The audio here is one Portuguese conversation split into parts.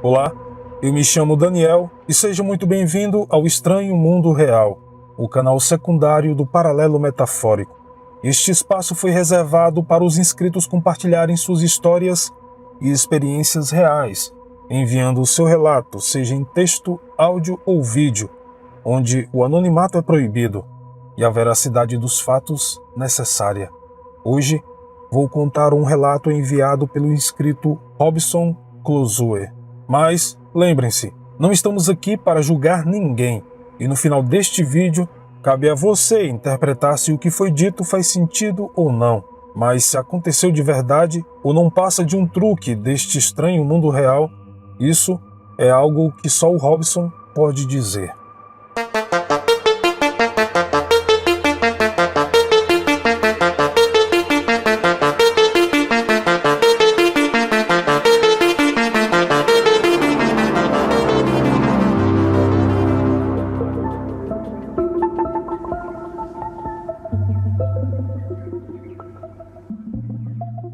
Olá, eu me chamo Daniel e seja muito bem-vindo ao Estranho Mundo Real, o canal secundário do Paralelo Metafórico. Este espaço foi reservado para os inscritos compartilharem suas histórias e experiências reais, enviando o seu relato, seja em texto, áudio ou vídeo, onde o anonimato é proibido e a veracidade dos fatos necessária. Hoje, vou contar um relato enviado pelo inscrito Robson Closue. Mas, lembrem-se, não estamos aqui para julgar ninguém, e no final deste vídeo, cabe a você interpretar se o que foi dito faz sentido ou não. Mas se aconteceu de verdade ou não passa de um truque deste estranho mundo real, isso é algo que só o Robson pode dizer.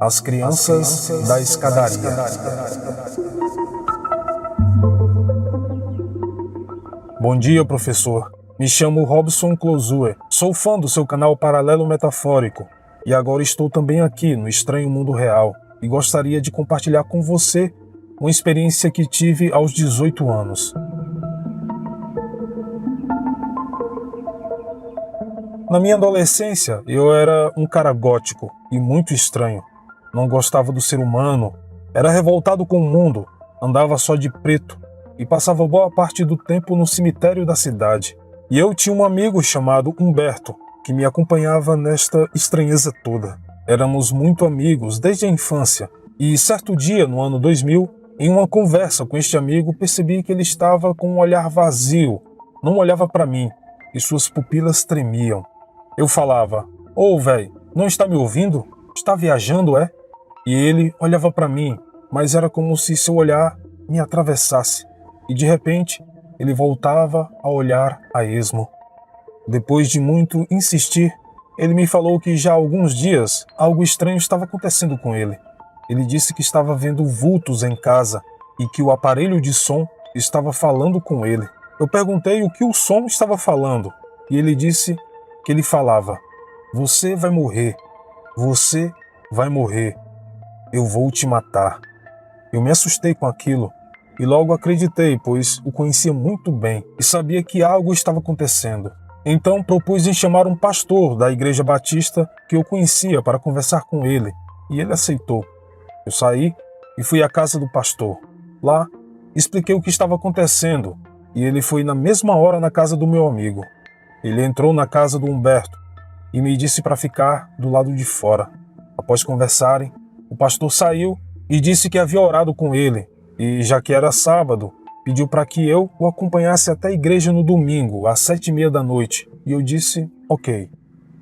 As crianças da escadaria. Bom dia, professor. Me chamo Robson Closue. Sou fã do seu canal Paralelo Metafórico e agora estou também aqui no Estranho Mundo Real e gostaria de compartilhar com você uma experiência que tive aos 18 anos. Na minha adolescência, eu era um cara gótico e muito estranho. Não gostava do ser humano, era revoltado com o mundo, andava só de preto e passava boa parte do tempo no cemitério da cidade. E eu tinha um amigo chamado Humberto, que me acompanhava nesta estranheza toda. Éramos muito amigos desde a infância, e certo dia, no ano 2000, em uma conversa com este amigo, percebi que ele estava com um olhar vazio, não olhava para mim, e suas pupilas tremiam. Eu falava: "Ô, véi, não está me ouvindo? Está viajando, é?" E ele olhava para mim, mas era como se seu olhar me atravessasse. E de repente, ele voltava a olhar a esmo. Depois de muito insistir, ele me falou que já há alguns dias algo estranho estava acontecendo com ele. Ele disse que estava vendo vultos em casa e que o aparelho de som estava falando com ele. Eu perguntei o que o som estava falando e ele disse que ele falava: "Você vai morrer, você vai morrer. Eu vou te matar." Eu me assustei com aquilo e logo acreditei, pois o conhecia muito bem e sabia que algo estava acontecendo. Então propus em chamar um pastor da igreja batista que eu conhecia para conversar com ele, e ele aceitou. Eu saí e fui à casa do pastor. Lá, expliquei o que estava acontecendo e ele foi na mesma hora na casa do meu amigo. Ele entrou na casa do Humberto e me disse para ficar do lado de fora. Após conversarem, o pastor saiu e disse que havia orado com ele e, já que era sábado, pediu para que eu o acompanhasse até a igreja no domingo, às 7h30 da noite. E eu disse ok.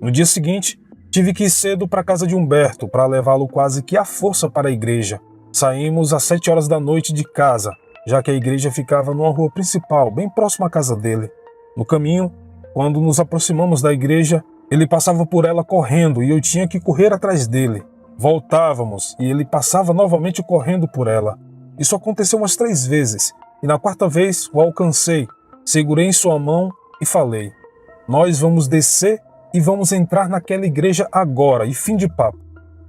No dia seguinte, tive que ir cedo para a casa de Humberto para levá-lo quase que à força para a igreja. Saímos às 7 horas da noite de casa, já que a igreja ficava numa rua principal, bem próxima à casa dele. No caminho, quando nos aproximamos da igreja, ele passava por ela correndo e eu tinha que correr atrás dele. Voltávamos e ele passava novamente correndo por ela. Isso aconteceu umas 3 vezes e na 4ª vez o alcancei, segurei em sua mão e falei: "Nós vamos descer e vamos entrar naquela igreja agora e fim de papo."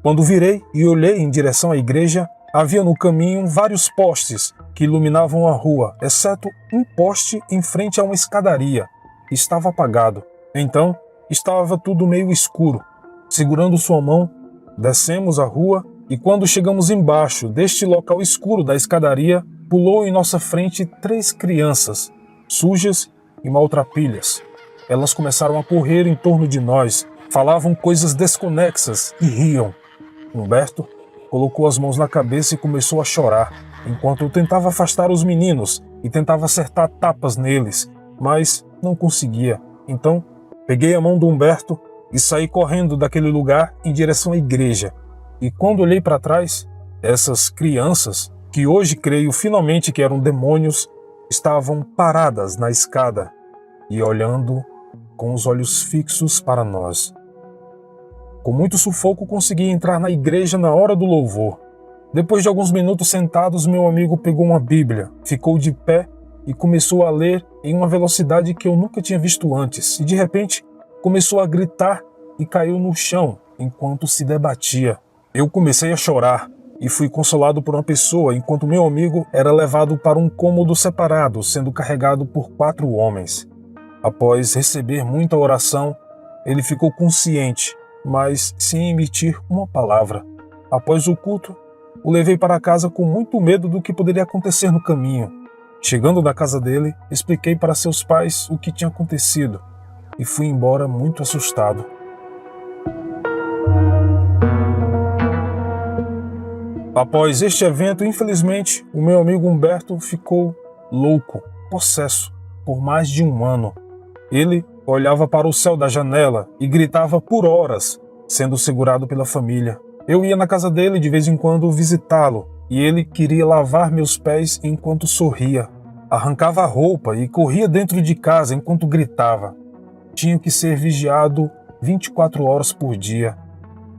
Quando virei e olhei em direção à igreja, havia no caminho vários postes que iluminavam a rua, exceto um poste em frente a uma escadaria, que estava apagado. Então, estava tudo meio escuro. Segurando sua mão, descemos a rua e quando chegamos embaixo deste local escuro da escadaria, pulou em nossa frente 3 crianças, sujas e maltrapilhas. Elas começaram a correr em torno de nós, falavam coisas desconexas e riam. Humberto colocou as mãos na cabeça e começou a chorar, enquanto eu tentava afastar os meninos e tentava acertar tapas neles, mas não conseguia. Então, peguei a mão do Humberto e saí correndo daquele lugar em direção à igreja. E quando olhei para trás, essas crianças, que hoje creio finalmente que eram demônios, estavam paradas na escada e olhando com os olhos fixos para nós. Com muito sufoco consegui entrar na igreja na hora do louvor. Depois de alguns minutos sentados, meu amigo pegou uma Bíblia, ficou de pé e começou a ler em uma velocidade que eu nunca tinha visto antes. E de repente, começou a gritar e caiu no chão enquanto se debatia. Eu comecei a chorar e fui consolado por uma pessoa enquanto meu amigo era levado para um cômodo separado, sendo carregado por 4 homens. Após receber muita oração, ele ficou consciente, mas sem emitir uma palavra. Após o culto, o levei para casa com muito medo do que poderia acontecer no caminho. Chegando na casa dele, expliquei para seus pais o que tinha acontecido e fui embora muito assustado. Após este evento, infelizmente, o meu amigo Humberto ficou louco, possesso, por mais de 1 ano. Ele olhava para o céu da janela e gritava por horas, sendo segurado pela família. Eu ia na casa dele de vez em quando visitá-lo e ele queria lavar meus pés enquanto sorria. Arrancava a roupa e corria dentro de casa enquanto gritava. Tinha que ser vigiado 24 horas por dia.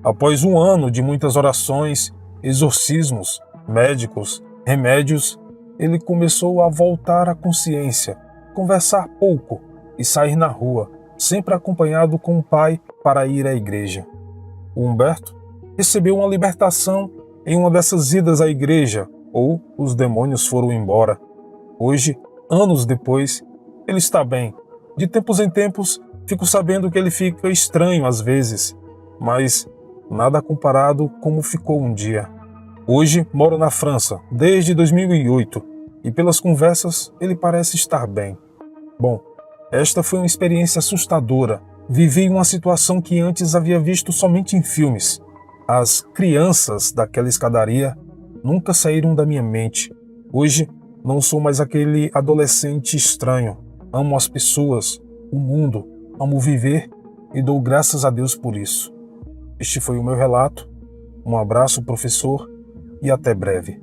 Após 1 ano de muitas orações, exorcismos, médicos, remédios, ele começou a voltar à consciência, conversar pouco e sair na rua, sempre acompanhado com o pai para ir à igreja. O Humberto recebeu uma libertação em uma dessas idas à igreja, ou os demônios foram embora. Hoje, anos depois, ele está bem. De tempos em tempos, fico sabendo que ele fica estranho às vezes, mas nada comparado como ficou um dia. Hoje moro na França, desde 2008, e pelas conversas ele parece estar bem. Bom, esta foi uma experiência assustadora. Vivi uma situação que antes havia visto somente em filmes. As crianças daquela escadaria nunca saíram da minha mente. Hoje não sou mais aquele adolescente estranho. Amo as pessoas, o mundo, amo viver e dou graças a Deus por isso. Este foi o meu relato. Um abraço, professor, e até breve.